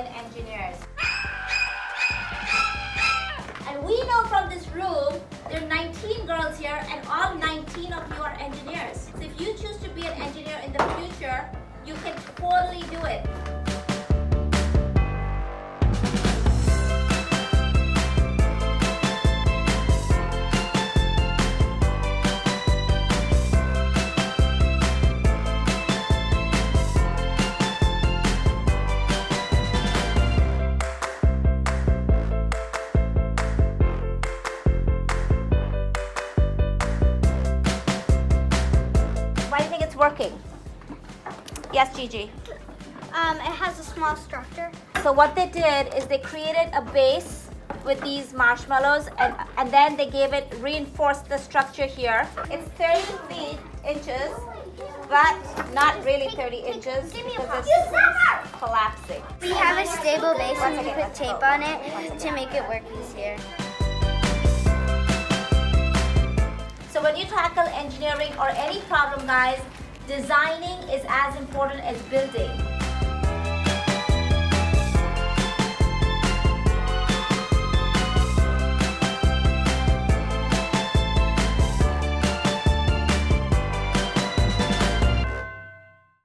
women engineers. And we know from this room, there are 19 girls here and all 19 of you are engineers. So if you choose to be an engineer in the future, you can totally do it. Why do you think it's working? Yes, Gigi. It has a small structure. So what they did is they created a base with these marshmallows and then they reinforced the structure here. It's 30 inches, but not really 30 inches because it's collapsing. We have a stable base and we put tape on it to make it work easier. So when you tackle engineering or any problem, guys, designing is as important as building.